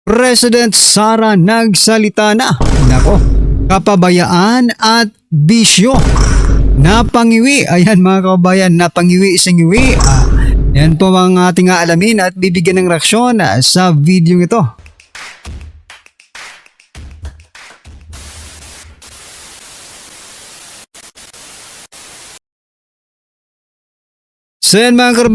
President Sara nagsalita na. Nako, kapabayaan at bisyo. Napangiwi. Ayan mga kababayan, napangiwi singiwi. Yan po ang ating aalamin at bibigyan ng reaksyon sa video ito. So yan mga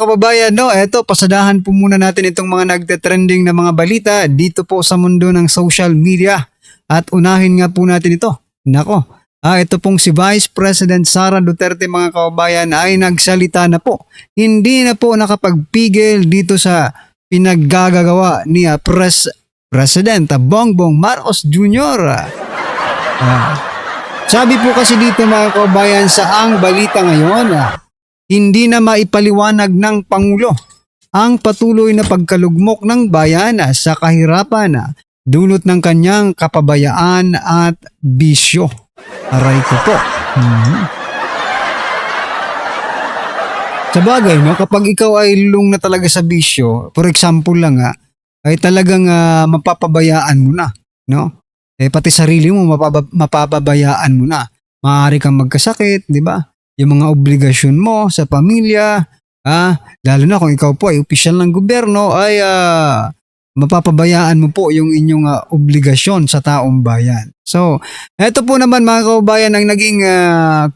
kababayan, no, eto pasadahan po muna natin itong mga nagte-trending na mga balita dito po sa mundo ng social media. At unahin nga po natin ito. Nako, ito pong si Vice President Sara Duterte mga kababayan ay nagsalita na po. Hindi na po nakapagpigil dito sa pinaggagawa ni President Bongbong Marcos Jr. Sabi po kasi dito mga kababayan sa ang balita ngayon, hindi na maipaliwanag ng Pangulo ang patuloy na pagkalugmok ng bayan sa kahirapan dulot ng kanyang kapabayaan at bisyo. Aray ko po. Sa bagay, no, kapag ikaw ay lulong na talaga sa bisyo, for example lang ay talagang mapapabayaan mo na. No? Pati sarili mo mapapabayaan mo na. Maaari kang magkasakit, di ba? Yung mga obligasyon mo sa pamilya, lalo na kung ikaw po ay opisyal ng gobyerno, ay mapapabayaan mo po yung inyong obligasyon sa taong bayan. So, eto po naman mga kababayan ang naging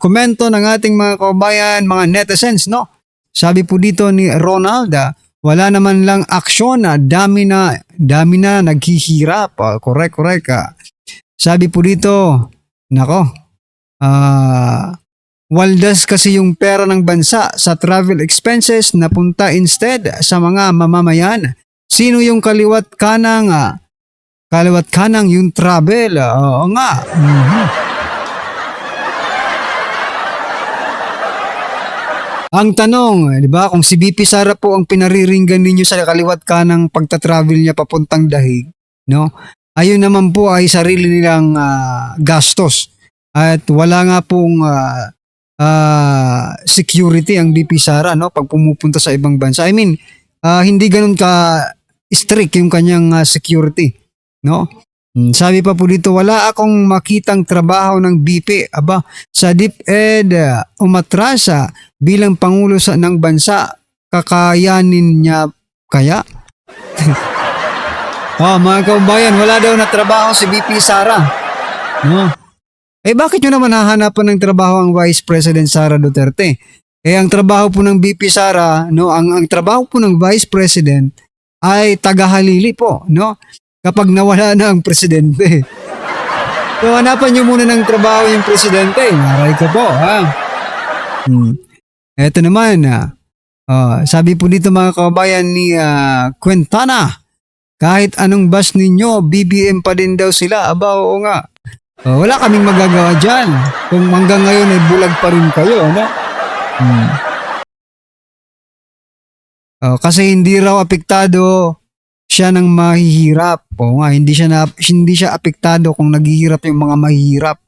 komento ng ating mga kababayan, mga netizens, no? Sabi po dito ni Ronald, wala naman lang aksyon, dami na naghihirap. Correct. Sabi po dito, nako, waldas kasi yung pera ng bansa sa travel expenses na punta instead sa mga mamamayan. Sino yung kaliwat kanang yung travel? Oo nga. Ang tanong, di ba, kung si BP Sara po ang pinariringgan ninyo sa kaliwat kanang pagta-travel niya papuntang Dahig, no? Ayun naman po ay sarili nilang gastos. At wala nga pong security ang BP Sara, no, pag pumupunta sa ibang bansa. I mean, hindi ganun ka strict yung kanyang security, no? Sabi pa po dito, wala akong makitang trabaho ng BP. Sa DepEd umatras bilang pangulo ng bansa, kakayanin niya kaya? Mga kababayan, wala daw na trabaho si BP Sara, no? Bakit nyo naman hahanapan ng trabaho ang Vice President Sara Duterte? Ang trabaho po ng BP Sara, no, ang trabaho po ng Vice President ay tagahalili po, no? Kapag nawala na ang presidente. So hanapan nyo muna ng trabaho yung presidente. Maray ko po, Eto naman, sabi po dito mga kababayan ni Quintana, kahit anong bus ninyo, BBM pa din daw sila. Oo nga. Wala kaming magagawa dyan. Kung hanggang ngayon ay bulag pa rin kayo, no? Kasi hindi raw apektado siya ng mahihirap. Nga, hindi siya apektado kung naghihirap yung mga mahihirap.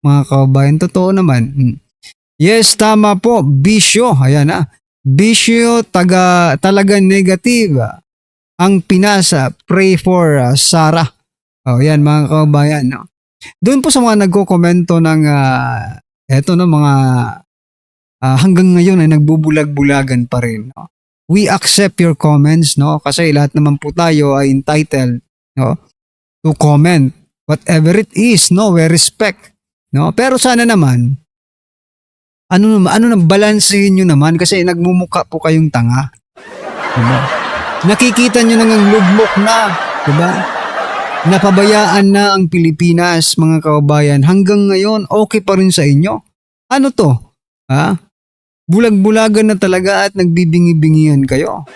Mga kababayan, totoo naman. Yes, tama po. Bisyo. Ayan bisyo, talaga negative. Ang Pinas, pray for Sara. Yan mga kababayan, no? Doon po sa mga nagko-komento ng mga hanggang ngayon ay nagbubulag-bulagan pa rin, no? We accept your comments, no? Kasi lahat naman po tayo ay entitled, no, to comment whatever it is, no? We respect, no? Pero sana naman nang balansehin nyo naman kasi nagmumukha po kayong tanga. Diba? Nakikita nyo nang lugmok na, diba? Napabayaan na ang Pilipinas, mga kababayan. Hanggang ngayon, okay pa rin sa inyo? Ano to? Bulag-bulagan na talaga at nagbibingi-bingihan kayo.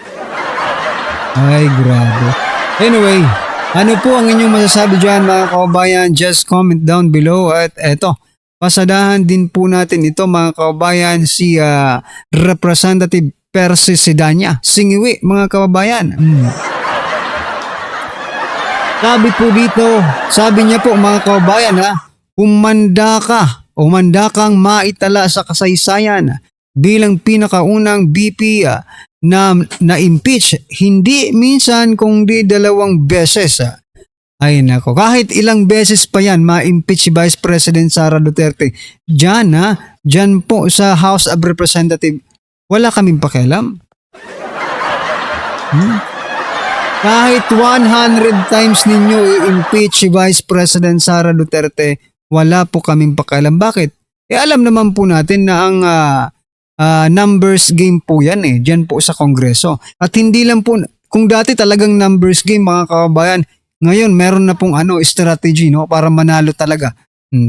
Ay, grabe. Anyway, ano po ang inyong masasabi dyan mga kababayan? Just comment down below. At eto, pasadahan din po natin ito mga kababayan, si Representative Percy Sidanya. Singiwi mga kababayan. Sabi niya po mga kababayan, umanda kang maitala sa kasaysayan bilang pinakaunang BP na-impeach. Hindi minsan kundi 2 beses. Ay nako, kahit ilang beses pa yan ma-impeach si Vice President Sara Duterte. Diyan po sa House of Representatives, wala kaming pakialam. Kahit 100 times ninyo i-impeach si Vice President Sara Duterte, wala po kaming pakialam. Bakit? Alam naman po natin na ang numbers game po yan dyan po sa Kongreso. At hindi lang po, kung dati talagang numbers game mga kababayan, ngayon meron na pong strategy para manalo talaga,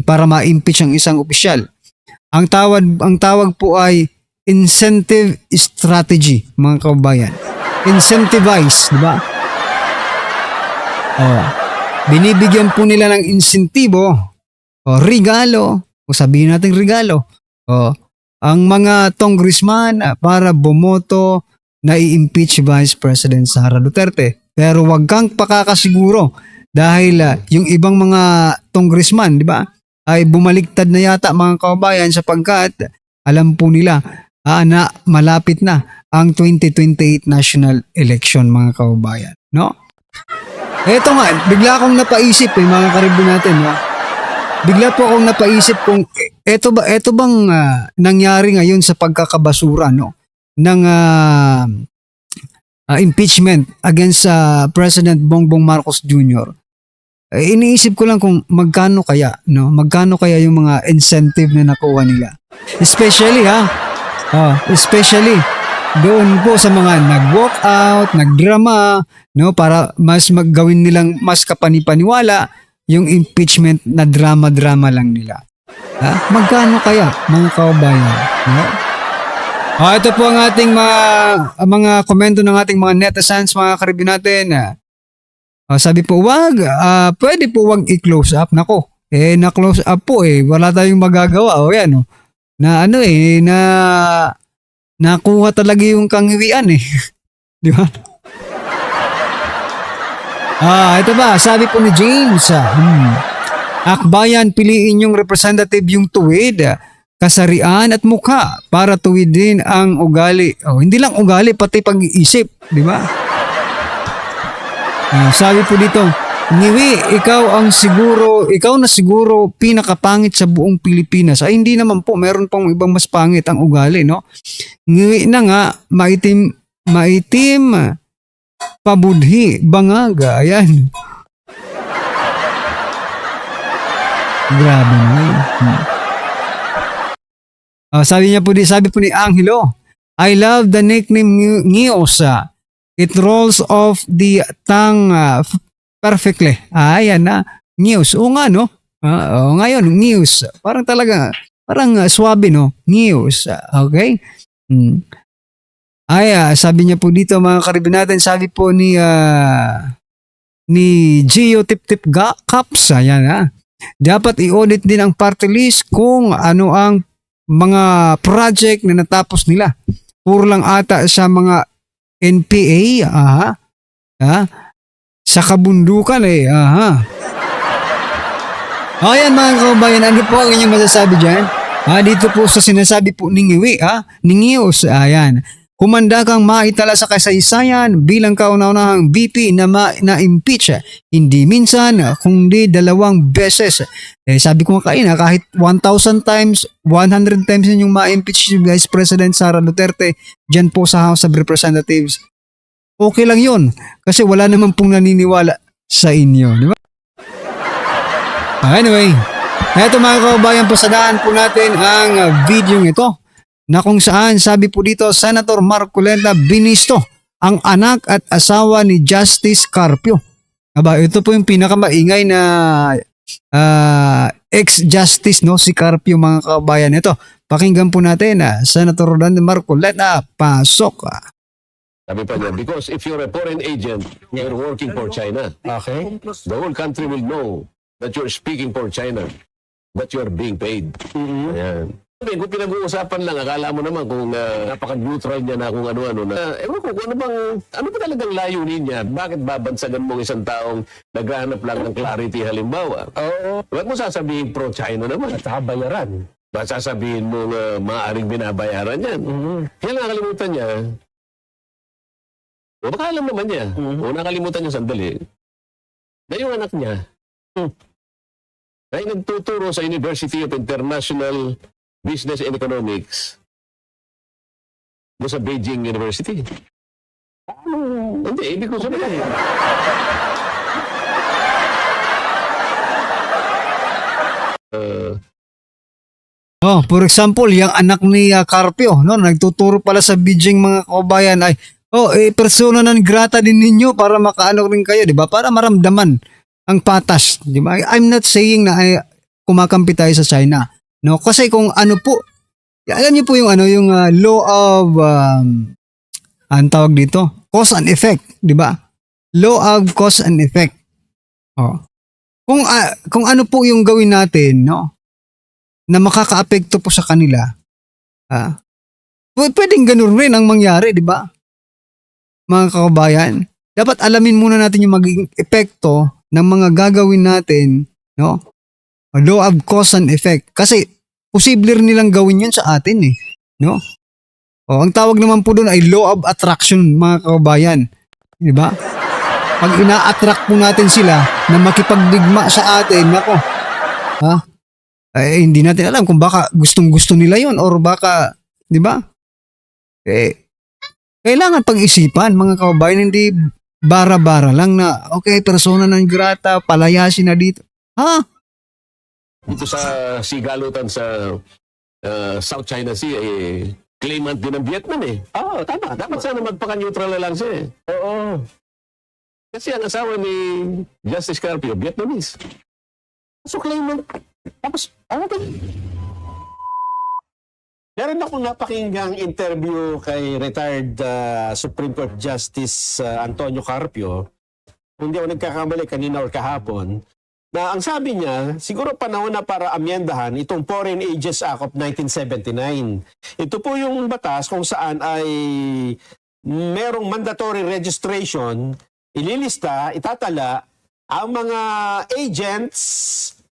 para ma-impeach ang isang opisyal. Ang tawag po ay incentive strategy mga kababayan. Incentivize, di ba? Binibigyan po nila ng insentibo regalo, o sabihin natin regalo, ang mga congressman para bumoto na i-impeach Vice President Sara Duterte. Pero wag kang pakakasiguro dahil yung ibang mga congressman, di ba, ay bumaliktad na yata mga kababayan sapagkat alam po nila na malapit na ang 2028 national election mga kababayan, no? Eto nga, bigla akong napaisip mga karibo natin, no? Bigla po akong napaisip kung eto bang nangyari ngayon sa pagkakabasura ng impeachment against President Bongbong Marcos Jr. Iniisip ko lang kung magkano kaya yung mga incentive na nakuha nila. Especially doon po sa mga nag-walk out, nagdrama, para mas maggawin nilang mas kapanipaniwala yung impeachment na drama-drama lang nila. Magkano kaya mga kababayan? Ito po ang ating mga komento ng ating mga netizens, mga karibyo natin. Sabi po, pwede po wag i-close up. Nako, na-close up po wala tayong magagawa. Yan, na nakuha talaga yung kangiwian Di ba? Ito ba, sabi po ni James, Akbayan, piliin yung representative yung tuwid, kasarian at mukha para tuwidin ang ugali. Hindi lang ugali, pati pag-iisip, di ba? Sabi po dito, Ngiwi, ikaw na siguro pinakapangit sa buong Pilipinas. Hindi naman po, meron pang ibang mas pangit ang ugali, no? Ngiwi na nga, maitim, pabudhi, bangaga, ayan. Grabe naman. Sabi po ni Angelo, I love the nickname Ngios. It rolls off the tongue perfectly. Ayan na. Ngios. O nga, no? Ngayon, Ngios. Parang swabe, no? Ngios. Okay? Sabi niya po dito, mga karibin natin, sabi po ni Gio Tip Caps, ayan dapat i-audit din ang party list kung ano ang mga project na natapos nila. Puro lang ata sa mga NPA, sa kabundukan Ayan mga kababayan, ano po ang inyong masasabi dyan? Dito po sa sinasabi po ni Ngiwi, ni Ngios, ayan. Humanda kang maitala sa kasaysayan bilang kauna-unahang VP na na-impeach. Hindi minsan, kundi 2 beses. Sabi ko nga kahit 1,000 times, 100 times yung ma-impeach si Vice President Sara Duterte dyan po sa House of Representatives. Okay lang yun. Kasi wala naman pong naniniwala sa inyo. Di ba? Anyway, eto mga kababayan, pasadaan po natin ang video ito. Na kung saan sabi po dito, Senator Marcoleta Binisto, ang anak at asawa ni Justice Carpio. Ito po yung pinakamaingay na ex-justice, si Carpio, mga kababayan. Ito, pakinggan po natin, Senator Rolando Marcoleta, pasok. Sabi pa niya, because if you're a foreign agent, you're working for China. Okay. The whole country will know that you're speaking for China, that you're being paid. Ayan. Kung pinag-uusapan lang, akala mo naman kung napaka-neutral niya na kung ano-ano na, ewan ko kung ano ba talagang layunin niya? Bakit babansagan mo isang taong naghahanap lang ng clarity halimbawa? Oo. Bakit mo sasabihin pro-China naman? At saka bayaran. Sasabihin mo maaaring binabayaran yan. Kaya nakalimutan niya, O baka alam naman niya. O nakalimutan niya sandali. Na yung anak niya, ay nagtuturo sa University of International Business and Economics mo sa Beijing University. Hindi, ibig ko sabihin. For example, yung anak ni Carpio, no, nagtuturo pala sa Beijing mga kabayan ay, persona non grata din ninyo para makaano rin kayo, di ba? Para maramdaman ang patas, di ba? I'm not saying na kumakampi tayo sa China. No, kasi kung ano po, alam niyo po yung yung law of ang tawag dito, cause and effect, di ba? Law of cause and effect. Oh. Kung ano po yung gawin natin, no, na makakaapekto po sa kanila, pwedeng ganun rin ang mangyari, di ba? Mga kababayan, dapat alamin muna natin yung magiging epekto ng mga gagawin natin, no? Law of cause and effect. Kasi posible rin nilang gawin yun sa atin, eh, no? Ang tawag naman po doon ay law of attraction, mga kababayan, di ba? Pag ina-attract po natin sila na makipagdigma sa atin, nako, hindi natin alam kung baka gustong-gusto nila yon or baka, di ba? Kailangan pag-isipan, mga kababayan, hindi bara-bara lang na, okay, persona non grata, palayasin na dito. Dito sa sigalutan sa South China Sea, claimant din ng Vietnam eh. Oo, tama. Dapat sana magpaka-neutral na lang siya eh. Oo. Kasi ang asawa ni Justice Carpio, Vietnamese. So claimant, tapos, ano ba? Meron akong napakinggang interview kay retired Supreme Court Justice Antonio Carpio. Kung di ako nagkakamali kanina or kahapon, na ang sabi niya, siguro panahon na para amyendahan itong Foreign Agents Act of 1979. Ito po yung batas kung saan ay merong mandatory registration, ililista, itatala ang mga agents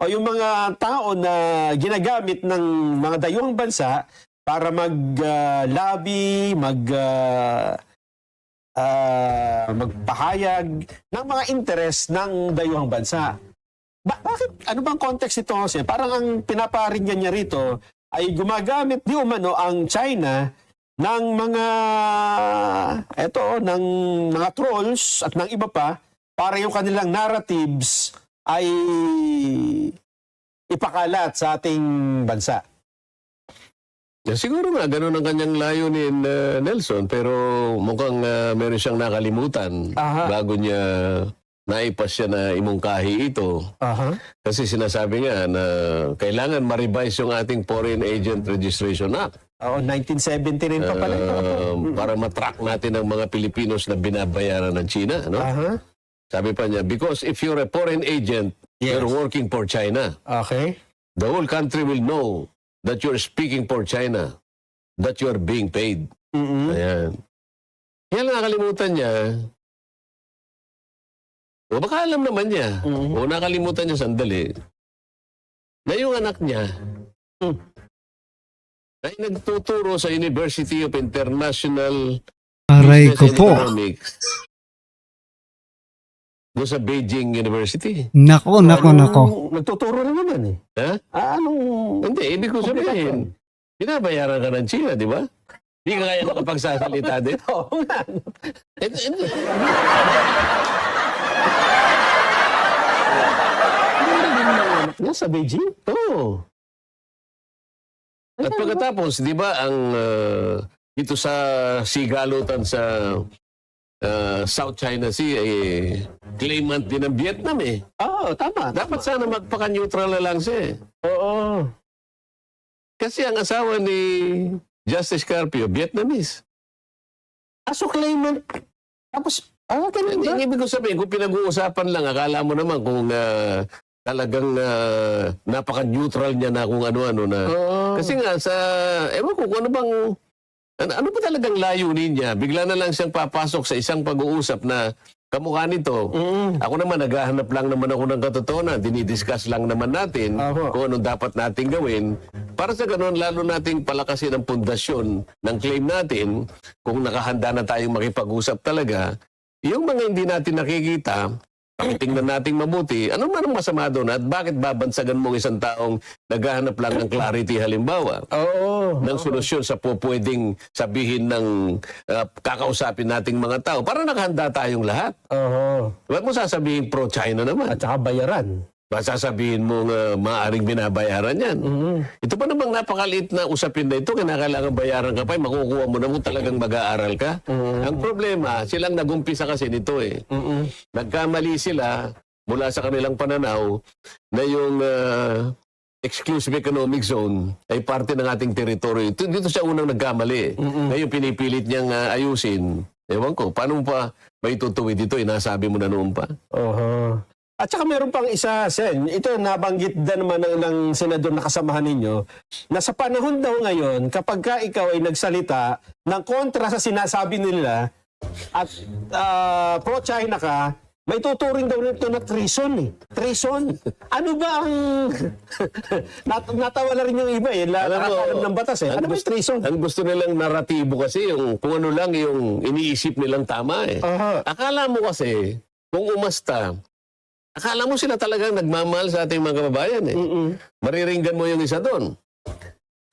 o yung mga tao na ginagamit ng mga dayuhang bansa para mag-lobby, magpahayag ng mga interes ng dayuhang bansa. Bakit? Ano bang context ito? Parang ang pinaparinggan niya rito ay gumagamit di umano ang China ng ng mga trolls at ng iba pa para yung kanilang narratives ay ipakalat sa ating bansa. Siguro nga, ganun ang kanyang layunin, Nelson, pero mukhang meron siyang nakalimutan bago niya naipas siya na imungkahi ito. Kasi sinasabi nga na kailangan ma-revise yung ating Foreign Agent Registration Act. 1970 rin pa pala. Para matrack natin ang mga Pilipinos na binabayaran ng China. No? Sabi pa niya, because if you're a foreign agent, you're working for China. Okay. The whole country will know that you're speaking for China, that you're being paid. Ayan. Yan ang nakalimutan niya. O baka alam naman niya. O nakalimutan niya sandali. Na yung anak niya ay nagtuturo sa University of International Aray Business ko and po. Economics doon sa Beijing University. Nako. Nagtuturo na naman eh. Ha? Hindi, ibig ko sabihin, binabayaran ka ng China, di ba? Hindi ka kaya nakapagsasalita din. Oo nga. Sa Beijing? Oo. At pagkatapos, di ba, ang ito sa sigalutan sa South China Sea, claimant din ng Vietnam eh. Oo, tama. Dapat sana magpaka-neutral na lang siya eh. Oo. Kasi ang asawa ni Justice Carpio, Vietnamese. So claimant. Tapos, ganun ba? Ibig ko sabihin, kung pinag-uusapan lang, akala mo naman kung talagang napaka-neutral niya na kung ano-ano na. Kasi nga, ewan ko kung ano bang, ano ba talagang layunin niya? Bigla na lang siyang papasok sa isang pag-uusap na kamukha nito. Ako naman, naghahanap lang naman ako ng katotohanan. Dinidiscuss lang naman natin Oho. kung anong dapat natin gawin. Para sa ganun, lalo nating palakasin ang pundasyon ng claim natin kung nakahanda na tayong makipag-usap talaga. Yung mga hindi natin nakikita, pakitingnan nating mabuti, ano man ang masama doon at bakit babansagan mo isang taong naghahanap lang ng clarity halimbawa Oo. ng solusyon sa pwedeng sabihin ng kakausapin nating mga tao para nakahanda tayong lahat. Oo. Huwag mo sasabihin pro-China naman. At saka bayaran. Sasabihin mo maaaring binabayaran yan. Ito pa namang napakaliit na usapin na ito, kinakailangan bayaran ka pa, makukuha mo na mo talagang mag-aaral ka. Ang problema, silang nagumpisa kasi nito eh. Nagkamali sila mula sa kanilang pananaw na yung exclusive economic zone ay parte ng ating teritoryo. Dito siya unang nagkamali. Ngayon pinipilit niyang ayusin. Ewan ko, paano mo pa may tutuwid dito? Inasabi mo na noon pa. Oo. At saka meron pang isa, Sen. Ito nabanggit din naman ng senador na kasamahan ninyo na sa panahon daw ngayon, kapag ka ikaw ay nagsalita ng kontra sa sinasabi nila at pro-China ka, may tuturing daw nito na treason eh. Treason. Ano ba ang... Natawa na rin yung iba eh. Nakakalam ng batas eh. Ano ba yung treason? Ang gusto nilang naratibo kasi, yung, kung ano lang yung iniisip nilang tama eh. Aha. Akala mo kasi, kung umasta, akala mo sila talagang nagmamahal sa ating mga kababayan eh. Mariringgan mo yung isa doon.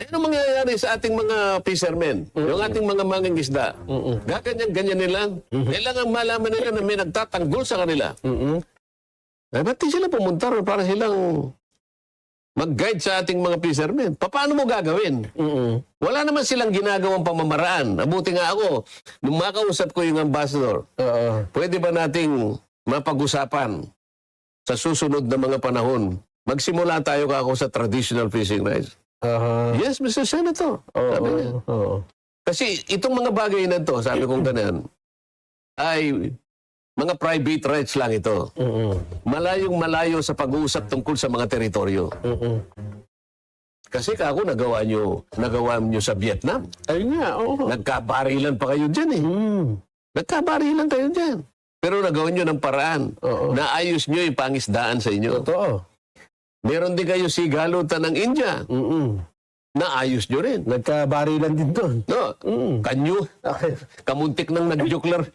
Ano mangyayari sa ating mga fishermen? Yung ating mga mangingisda? Gaganyan-ganyan nilang. Kailangan malaman nila na may nagtatanggol sa kanila. Eh, ba't di sila pumunta ron para silang mag-guide sa ating mga fishermen? Paano mo gagawin? Wala naman silang ginagawang pamamaraan. Abuti nga ako, nung makausap ko yung ambassador, pwede ba nating mapag-usapan sa susunod na mga panahon? Magsimula tayo kako sa traditional fishing rights. Yes, Mr. Senator. Sabi niya. Kasi itong mga bagay na to, sabi kong ganyan, ay mga private rights lang ito. Malayong malayo sa pag-uusap tungkol sa mga teritoryo. Kasi kako nagawa nyo sa Vietnam. Ayun nga, oo. Nagkabarilan pa kayo dyan eh. Nagkabarilan kayo dyan. Pero nagawa nyo ng paraan. Naayos nyo yung pangisdaan sa inyo. Totoo. Meron din kayo sigalutan ng India. Naayos nyo rin. Nagkabarilan din doon. No? Kanyo. Kamuntik ng nagjukler.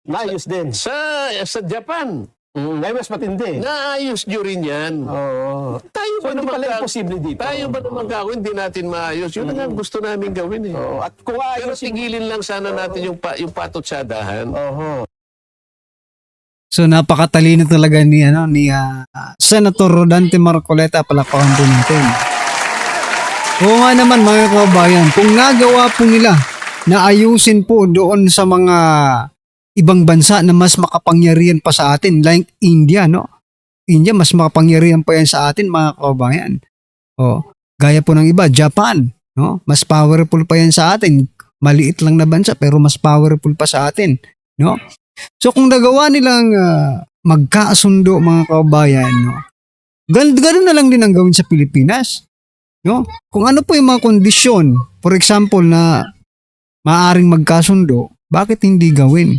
Naayos din. Sa Japan. Ngayon mas matindi. Naayos nyo rin yan. Oo. Tayo So, ba hindi naman pala imposible dito. Tayo ba naman kako, hindi natin maayos. Yun ang gusto namin gawin eh. Oo. At kung Pero ayos tigilin lang sana natin yung patotsadahan. So napakatalino talaga ni Senator Rodante Marcoleta, palakpakan po natin. Oo nga naman mga kababayan, kung nagawa po nila na ayusin po doon sa mga ibang bansa na mas makapangyarihan pa sa atin, like India, no? India mas makapangyarihan pa yan sa atin mga kababayan. Oh, gaya po ng iba, Japan, no? Mas powerful pa yan sa atin. Maliit lang na bansa pero mas powerful pa sa atin, no? So kung nagawa nilang magkasundo mga kababayan, no? Ganun na lang din ang gawin sa Pilipinas. No? Kung ano po yung mga kondisyon, for example na maaaring magkasundo, bakit hindi gawin?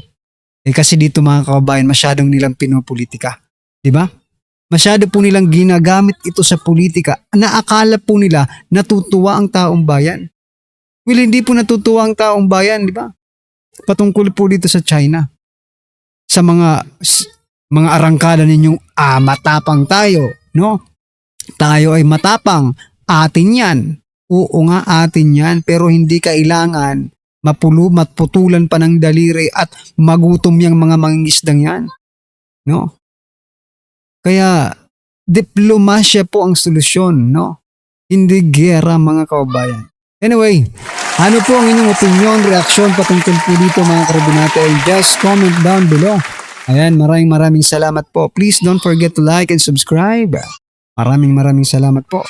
Eh kasi dito mga kababayan, masyadong nilang pinopolitika. Di ba? Masyado po nilang ginagamit ito sa politika na akala po nila natutuwa ang taong bayan. Well, hindi po natutuwa ang taong bayan, di ba? Patungkol po dito sa China. Sa mga arangkada ninyong matapang tayo, no? Tayo ay matapang, atin yan. Oo nga, atin yan, pero hindi kailangan maputulan pa ng daliri at magutom yung mga mangingisdang yan. No? Kaya, diplomasya po ang solusyon, no? Hindi gera mga kababayan. Anyway, ano po ang inyong opinion, reaksyon patungkol po dito mga karabinate? Just comment down below. Ayan, maraming salamat po. Please don't forget to like and subscribe. Maraming salamat po.